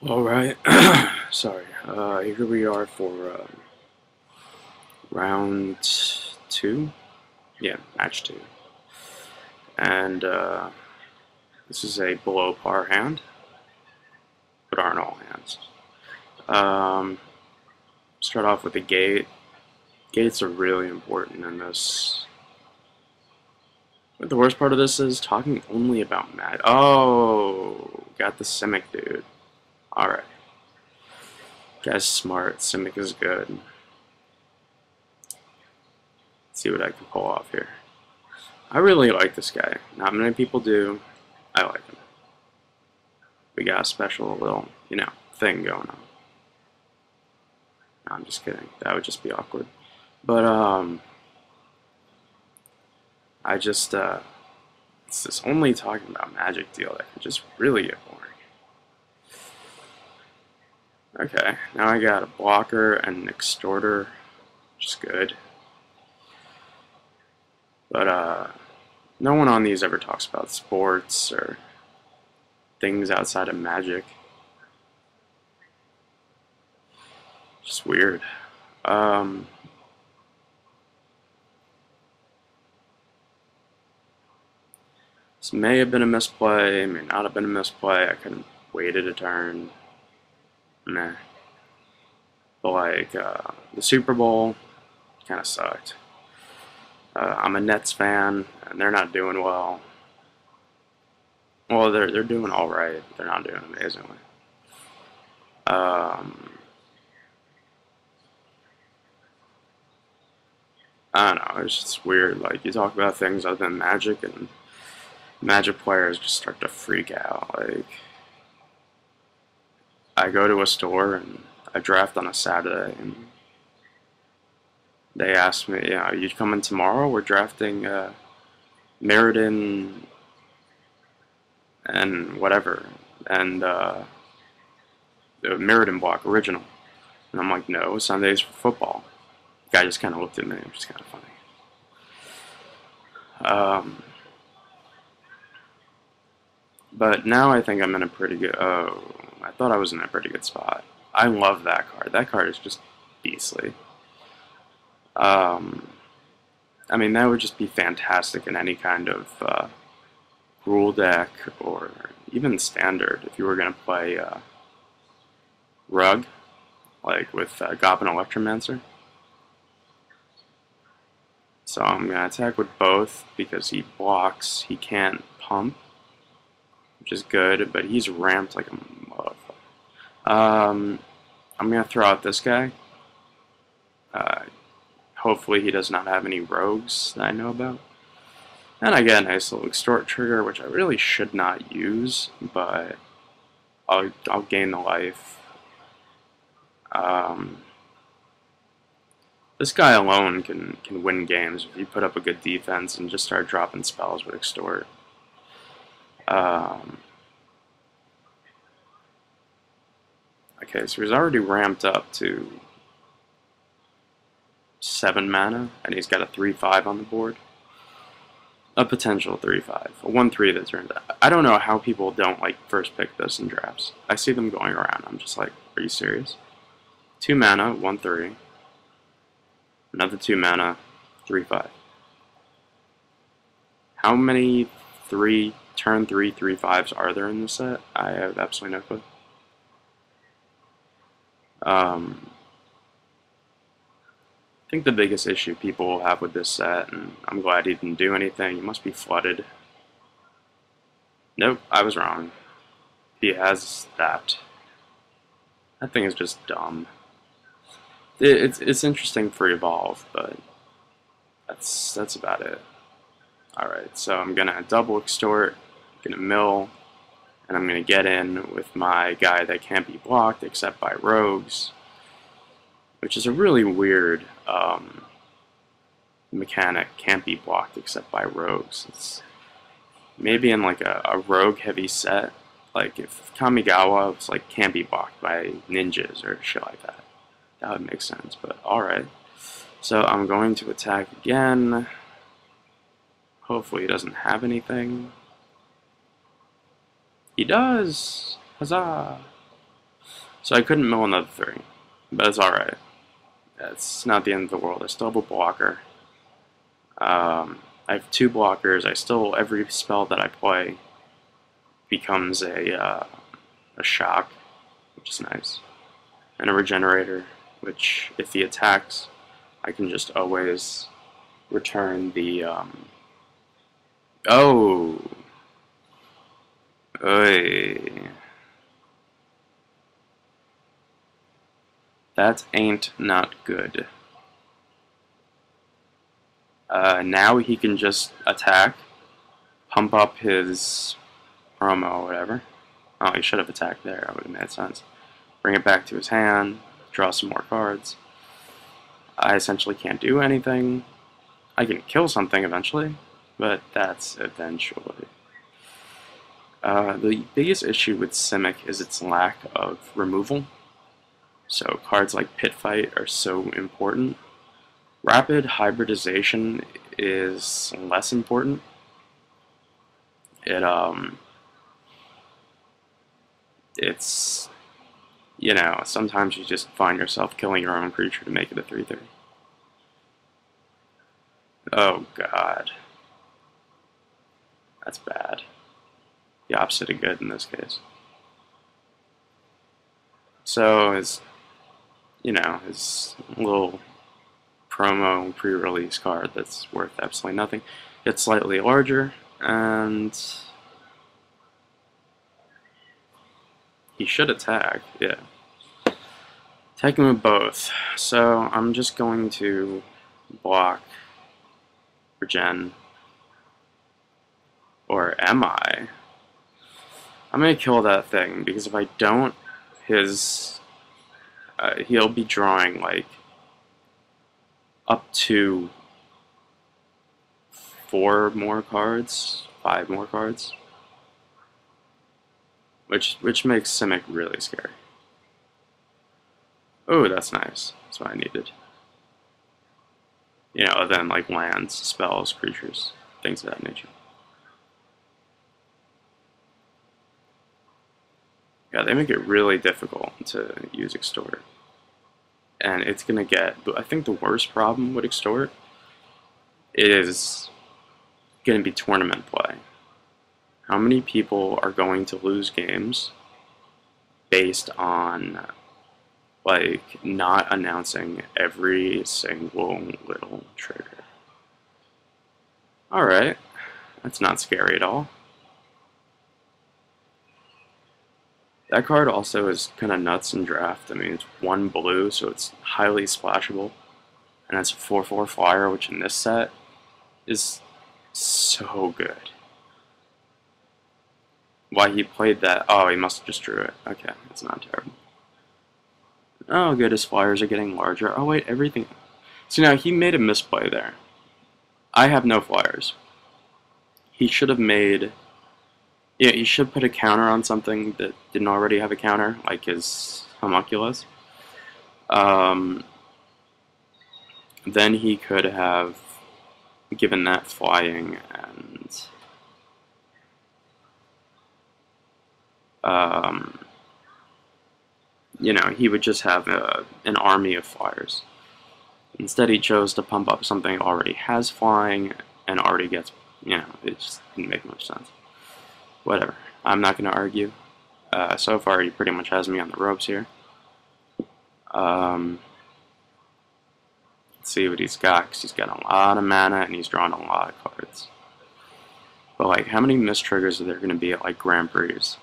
Alright, sorry. Here we are for round 2. Yeah, match 2. And this is a below par hand, but aren't all hands. Start off with the gate. Gates are really important in this. But the worst part of this is talking only about Mad. Oh, got the Simic, dude. Alright. Guy's smart. Simic is good. Let's see what I can pull off here. I really like this guy. Not many people do. I like him. We got a special little, thing going on. No, I'm just kidding. That would just be awkward. But, I just, it's this only talking about Magic deal that can just really get boring. Okay, now I got a blocker and an extorter, which is good. But, no one on these ever talks about sports or things outside of Magic. Just weird. This may have been a misplay, may not have been a misplay. I could have waited a turn. Meh. But like, the Super Bowl kind of sucked. I'm a Nets fan, and they're not doing well. Well, they're doing all right. They're not doing amazingly. I don't know. It's just weird. Like, you talk about things other than Magic, and Magic players just start to freak out. Like, I go to a store and I draft on a Saturday, and they ask me, "Are you coming tomorrow? We're drafting Meriden and whatever, and the Meriden block original." And I'm like, "No, Sundays for football." The guy just kind of looked at me, which is kind of funny. But now I think I'm in a pretty good. Oh, I thought I was in a pretty good spot. I love that card. That card is just beastly. I mean, that would just be fantastic in any kind of rule deck or even standard if you were going to play Rug, like with Goblin Electromancer. So I'm going to attack with both because he blocks, he can't pump, which is good, but he's ramped like a motherfucker. I'm going to throw out this guy. Hopefully he does not have any rogues that I know about. And I get a nice little extort trigger, which I really should not use, but I'll gain the life. This guy alone can win games if you put up a good defense and just start dropping spells with extort. Okay, so he's already ramped up to 7 mana, and he's got a 3/5 on the board. A potential 3/5. A 1/3 that turns out. I don't know how people don't like first pick this in drafts. I see them going around. I'm just like, are you serious? 2 mana, 1/3. Another 2 mana, 3/5. How many turn 3 3/5s are there in this set? I have absolutely no clue. I think the biggest issue people will have with this set, and I'm glad he didn't do anything, he must be flooded. Nope, I was wrong. He has that. That thing is just dumb. It's interesting for Evolve, but that's about it. Alright, so I'm gonna double extort, gonna mill, and I'm gonna get in with my guy that can't be blocked except by rogues, which is a really weird mechanic. Can't be blocked except by rogues. It's maybe in like a rogue heavy set, like if Kamigawa was like can't be blocked by ninjas or shit like that. That would make sense, but alright. So I'm going to attack again. Hopefully he doesn't have anything. He does! Huzzah! So I couldn't mill another 3, but it's alright. It's not the end of the world. I still have a blocker. I have 2 blockers. Every spell that I play becomes a shock, which is nice. And a regenerator, which if he attacks, I can just always return the, oh! Oy. That ain't not good. Now he can just attack, pump up his promo or whatever. Oh, he should have attacked there. That would have made sense. Bring it back to his hand, draw some more cards. I essentially can't do anything. I can kill something eventually, but that's eventually. The biggest issue with Simic is its lack of removal. So cards like Pit Fight are so important. Rapid hybridization is less important. It's, you know, sometimes you just find yourself killing your own creature to make it a 3/3. Oh god. That's bad. The opposite of good in this case. So his little promo pre-release card that's worth absolutely nothing gets slightly larger, and he should attack, yeah. Attack him with both. So I'm just going to block regen. Or am I? I'm gonna kill that thing, because if I don't, he'll be drawing like up to 4 more cards, 5 more cards, which makes Simic really scary. Oh, that's nice. That's what I needed. You know, then like lands, spells, creatures, things of that nature. Yeah, they make it really difficult to use Extort. And it's going to get, I think the worst problem with Extort is going to be tournament play. How many people are going to lose games based on, like, not announcing every single little trigger? Alright, that's not scary at all. That card also is kind of nuts in draft. I mean, it's 1 blue, so it's highly splashable. And it's a 4/4 flyer, which in this set is so good. Why he played that? Oh, he must have just drew it. Okay, it's not terrible. Oh, good, his flyers are getting larger. Oh, wait, everything. So now he made a misplay there. I have no flyers. He should have made... Yeah, he should put a counter on something that didn't already have a counter, like his homunculus. Then he could have given that flying, and you know, he would just have an army of flyers. Instead, he chose to pump up something that already has flying and already gets, you know, it just didn't make much sense. Whatever. I'm not going to argue. So far, he pretty much has me on the ropes here. Let's see what he's got, because he's got a lot of mana and he's drawn a lot of cards. But, like, how many mistriggers are there going to be at, like, Grand Prix? It's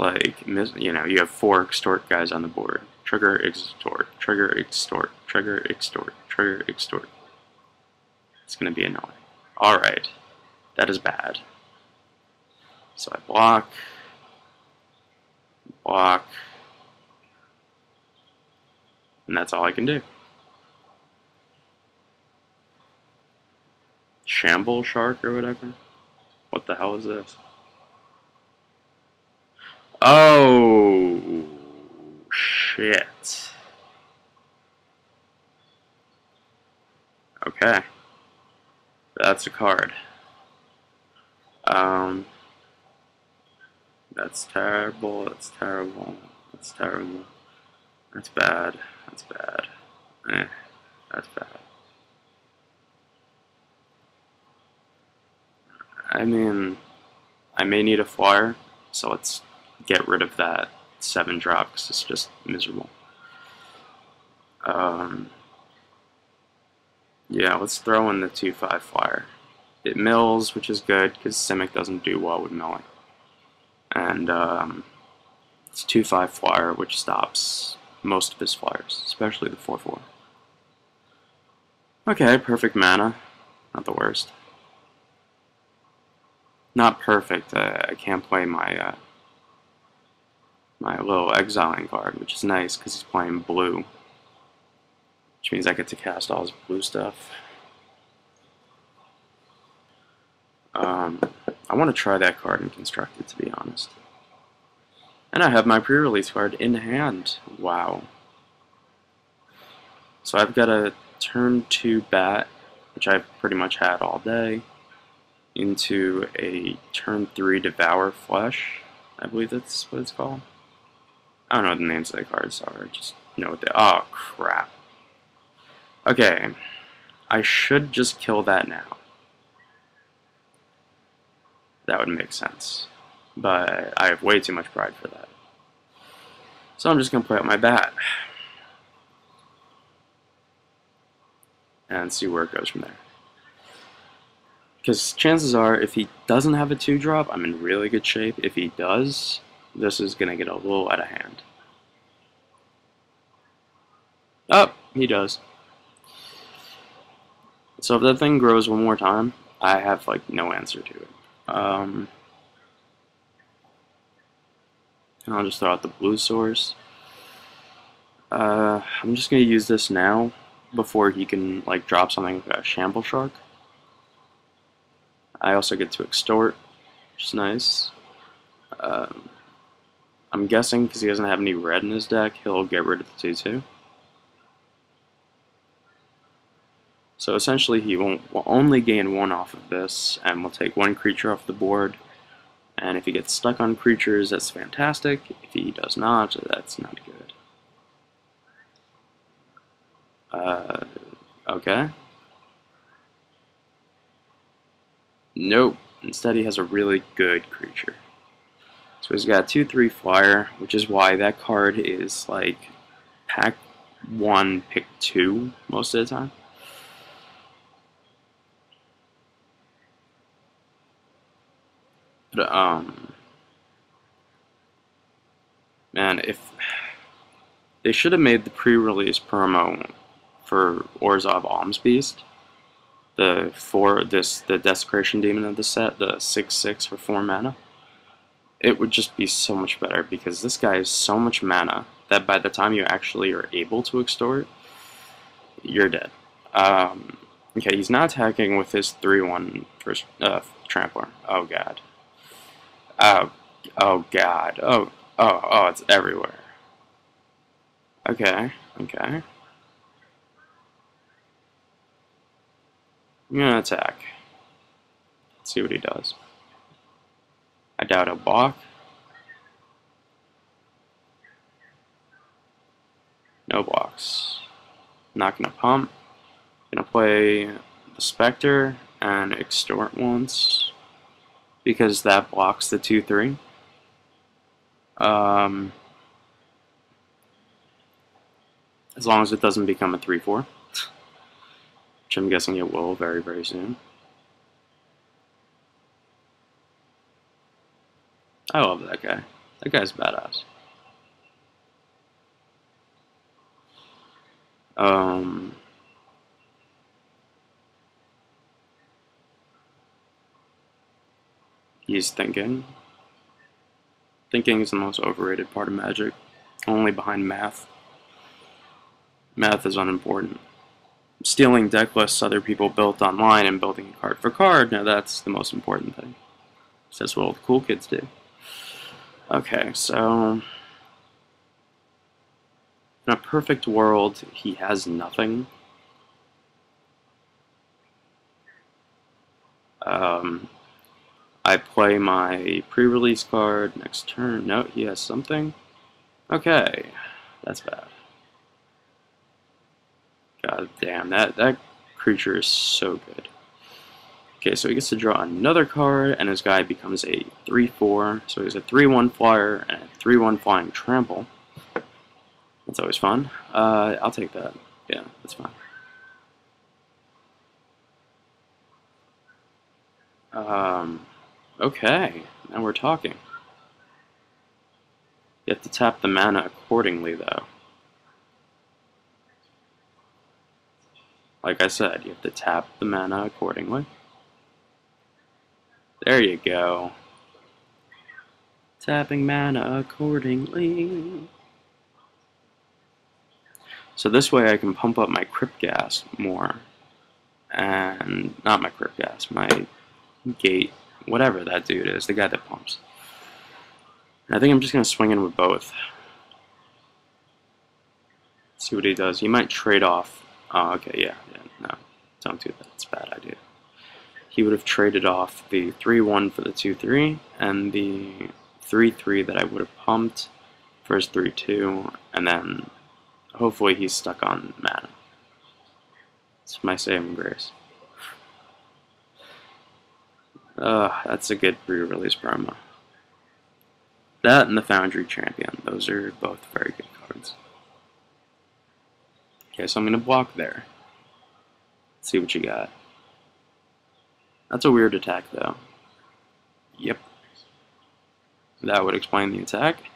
like, you know, you have 4 extort guys on the board. Trigger, extort, trigger, extort, trigger, extort, trigger, extort. It's going to be annoying. Alright. That is bad. So I block, and that's all I can do. Shamble Shark or whatever? What the hell is this? Oh, shit. Okay. That's a card. That's terrible, that's terrible, that's That's terrible. That's bad. That's bad. That's bad. I mean, I may need a flyer, so let's get rid of that 7 drop because it's just miserable. Yeah, let's throw in the 2/5 flyer. It mills, which is good because Simic doesn't do well with milling. And it's 2/5 flyer, which stops most of his flyers, especially the 4/4. Okay, perfect mana. Not the worst. Not perfect. I can't play my my little exiling card, which is nice because he's playing blue, which means I get to cast all his blue stuff. I want to try that card in Constructed, to be honest. And I have my pre-release card in hand. Wow. So I've got a turn 2 bat, which I've pretty much had all day, into a turn 3 Devour Flesh. I believe that's what it's called. I don't know what the names of the cards are. I just know what they. Oh crap. Okay, I should just kill that now. That would make sense, but I have way too much pride for that. So I'm just gonna play out my bat and see where it goes from there. Because chances are, if he doesn't have a 2-drop, I'm in really good shape. If he does, this is going to get a little out of hand. Oh, he does. So if that thing grows one more time, I have, like, no answer to it. And I'll just throw out the blue source. I'm just going to use this now before he can, like, drop something like a Shamble Shark. I also get to extort, which is nice. I'm guessing because he doesn't have any red in his deck, he'll get rid of the 2/2. So essentially he will only gain 1 off of this, and will take 1 creature off the board. And if he gets stuck on creatures, that's fantastic. If he does not, that's not good. Okay. Nope. Instead he has a really good creature. So he's got a 2/3 flyer, which is why that card is like pack 1, pick 2 most of the time. But man, if they should have made the pre-release promo for Orzov Alms Beast, the Desecration Demon of the set, the 6/6 for 4 mana, it would just be so much better because this guy has so much mana that by the time you actually are able to extort, you're dead. Okay, he's not attacking with his 3/1 first Trampler. Oh god. Oh god. Oh, it's everywhere. Okay. I'm gonna attack. Let's see what he does. I doubt he'll block. No blocks. Not gonna pump. Gonna play the Spectre and extort once because that blocks the 2/3. As long as it doesn't become a 3/4, which I'm guessing it will very, very soon. I love that guy. That guy's badass. He's thinking. Thinking is the most overrated part of Magic, only behind math. Math is unimportant. Stealing deck lists other people built online and building card for card, now that's the most important thing. That's what all the cool kids do. Okay, so in a perfect world, he has nothing. I play my pre-release card next turn. No, he has something. Okay, that's bad. God damn, that creature is so good. Okay, so he gets to draw another card, and his guy becomes a 3/4. So he's a 3/1 flyer and a 3/1 flying trample. That's always fun. I'll take that. Yeah, that's fine. Okay, now we're talking. You have to tap the mana accordingly, though. Like I said, you have to tap the mana accordingly. There you go. Tapping mana accordingly. So this way I can pump up my crypt gas more. And not my crypt gas, my gate, whatever that dude is, the guy that pumps. And I think I'm just going to swing in with both. See what he does. He might trade off. Oh, okay, yeah, no. Don't do that. It's a bad idea. He would have traded off the 3/1 for the 2/3 and the 3/3 that I would have pumped for his 3/2, and then hopefully he's stuck on mana. It's my saving grace. That's a good pre-release promo. That and the Foundry Champion. Those are both very good cards. Okay, so I'm going to block there. Let's see what you got. That's a weird attack, though. Yep. That would explain the attack.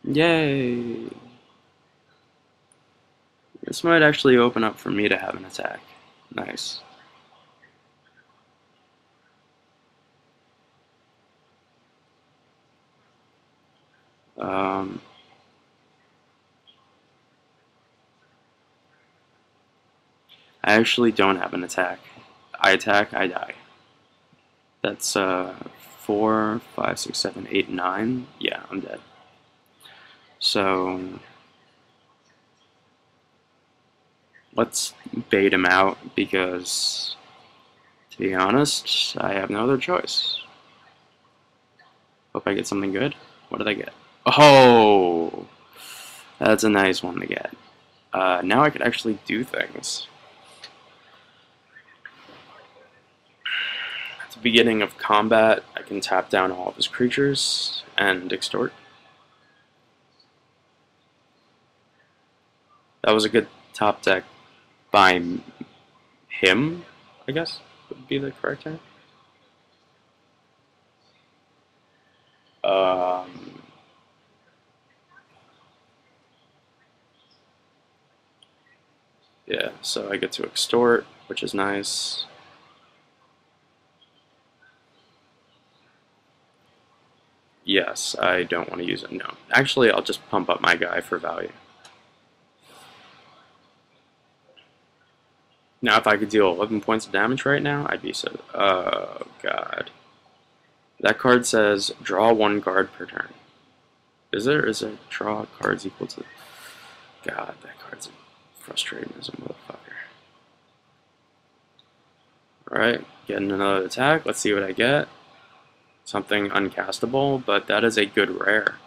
Yay! This might actually open up for me to have an attack. Nice. I actually don't have an attack. I attack, I die. That's 4, 5, 6, 7, 8, 9. Yeah, I'm dead. So let's bait him out because, to be honest, I have no other choice. Hope I get something good. What did I get? Oh! That's a nice one to get. Now I can actually do things. At the beginning of combat, I can tap down all of his creatures and extort. That was a good top deck by him, I guess, would be the correct term. Yeah, so I get to extort, which is nice. Yes, I don't want to use it, no. Actually, I'll just pump up my guy for value. Now, if I could deal 11 points of damage right now, I'd be so... Oh, God. That card says, draw 1 card per turn. Is there draw cards equal to... God, that card's frustrating as a motherfucker. Alright, getting another attack. Let's see what I get. Something uncastable, but that is a good rare.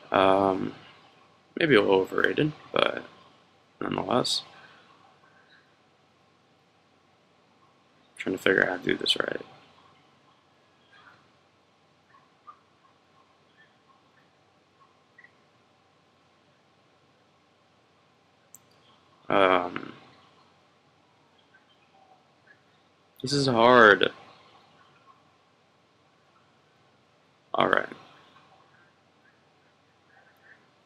Maybe a little overrated, but nonetheless. Trying to figure out how to do this right. This is hard. Alright.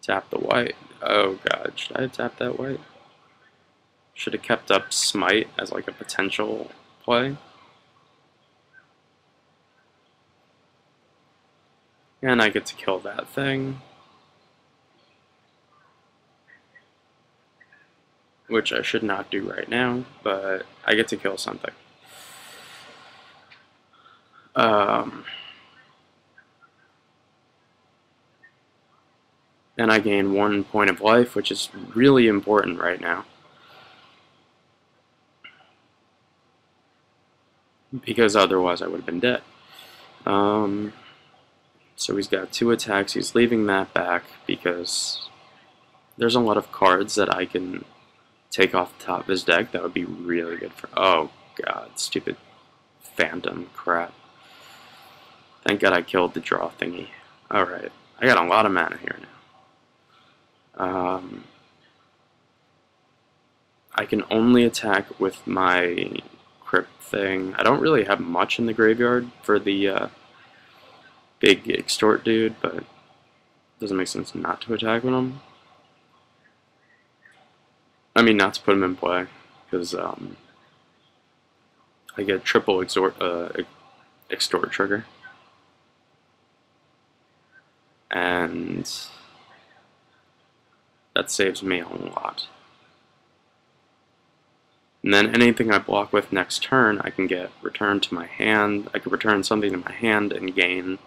Tap the white. Oh god, should I have tapped that white? Should have kept up Smite as like a potential play. And I get to kill that thing. Which I should not do right now, but I get to kill something. And I gain 1 point of life, which is really important right now. because otherwise I would have been dead. So he's got 2 attacks. He's leaving that back because there's a lot of cards that I can take off the top of his deck that would be really good for... Oh, God, stupid phantom crap. Thank God I killed the draw thingy. Alright, I got a lot of mana here now. I can only attack with my crypt thing. I don't really have much in the graveyard for the big extort dude, but it doesn't make sense not to attack with him. I mean, not to put him in play, because I get triple extort trigger. And that saves me a lot. And then anything I block with next turn, I can get returned to my hand. I could return something to my hand and gain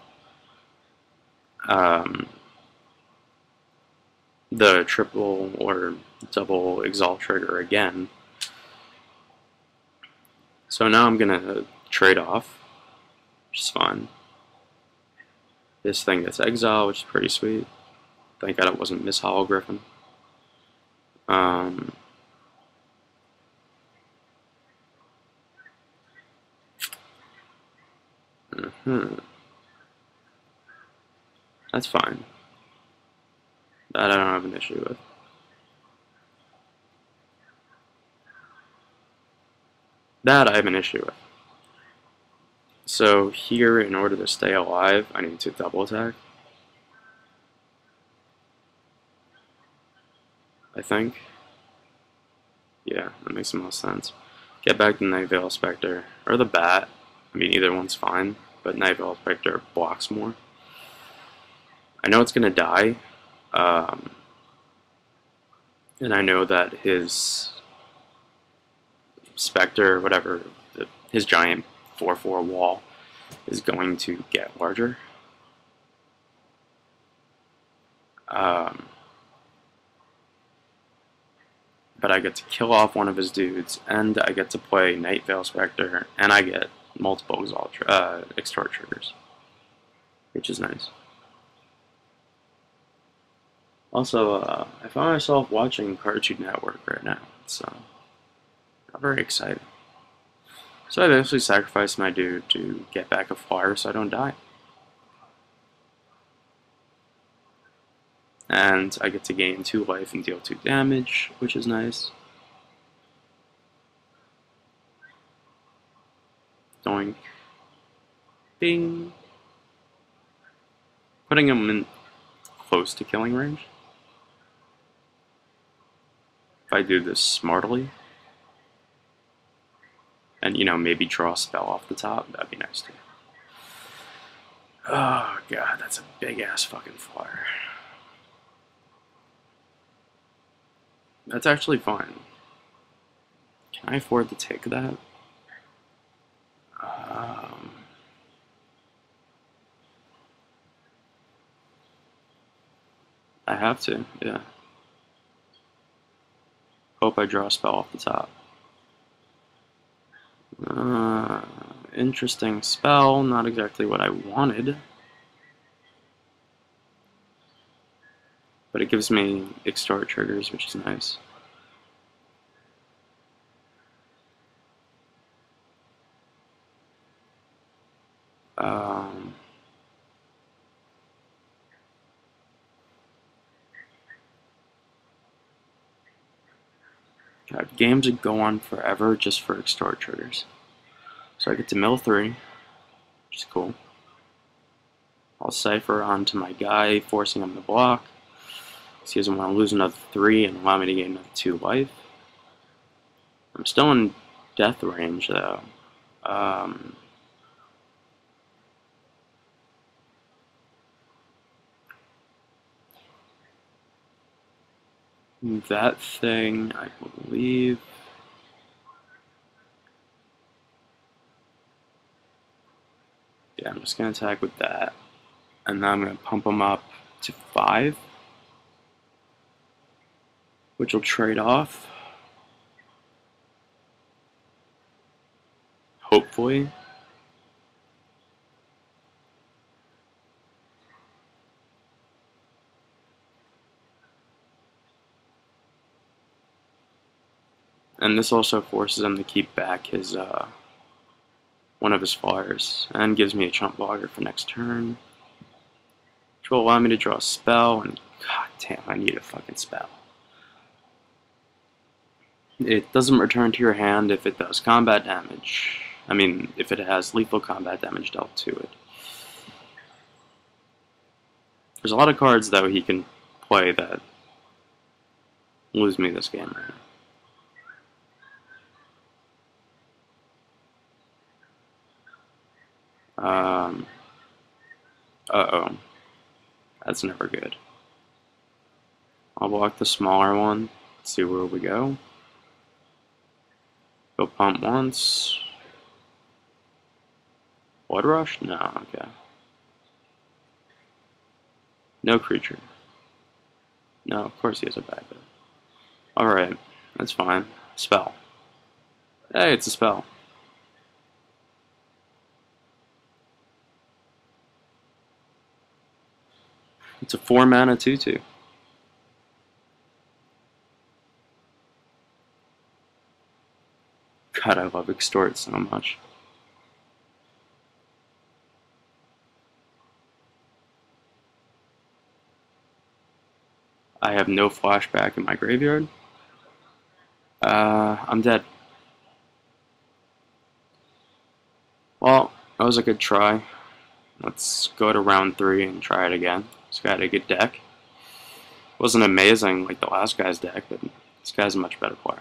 the triple or double exalt trigger again. So now I'm gonna trade off, which is fine. This thing gets exiled, which is pretty sweet. Thank God it wasn't Miss Hollow Griffin. That's fine. That I don't have an issue with. That I have an issue with. So here, in order to stay alive, I need to double attack. I think. Yeah, that makes the most sense. Get back to Night Veil Spectre, or the Bat. I mean, either one's fine, but Night Veil Spectre blocks more. I know it's gonna die, and I know that his Spectre, whatever, his giant 4/4 wall is going to get larger. But I get to kill off one of his dudes, and I get to play Night Veil Spectre, and I get multiple extort triggers, which is nice. Also, I found myself watching Cartoon Network right now, so not very exciting. So I basically sacrificed my dude to get back a flyer so I don't die. And I get to gain 2 life and deal 2 damage, which is nice. Doink. Bing. Putting him in close to killing range. If I do this smartly, and, you know, maybe draw a spell off the top, that'd be nice too. Oh, God, that's a big-ass fucking flyer. That's actually fine. Can I afford to take that? I have to, yeah. Hope I draw a spell off the top. Interesting spell, not exactly what I wanted. But it gives me extort triggers, which is nice. God, games would go on forever just for extort triggers. So I get to mill 3, which is cool. I'll Cypher onto my guy, forcing him to block. He doesn't want to lose another 3 and allow me to gain another 2 life. I'm still in death range, though. That thing, I believe... Yeah, I'm just going to attack with that. And then I'm going to pump him up to 5. Which will trade off. Hopefully. boy. And this also forces him to keep back his one of his flyers, and gives me a chump blogger for next turn, which will allow me to draw a spell, and god damn, I need a fucking spell. It doesn't return to your hand if it does combat damage. I mean, if it has lethal combat damage dealt to it. There's a lot of cards, though, he can play that lose me this game right now. Uh-oh. That's never good. I'll block the smaller one. Let's see where we go. Go pump once. Blood Rush? No, okay. No creature. No, of course he has a backup. Alright, that's fine. Spell. Hey, it's a spell. It's a 4-mana 2/2. God, I love Extort so much. I have no flashback in my graveyard. I'm dead. Well, that was a good try. Let's go to round 3 and try it again. This guy had a good deck. Wasn't amazing like the last guy's deck, but this guy's a much better player.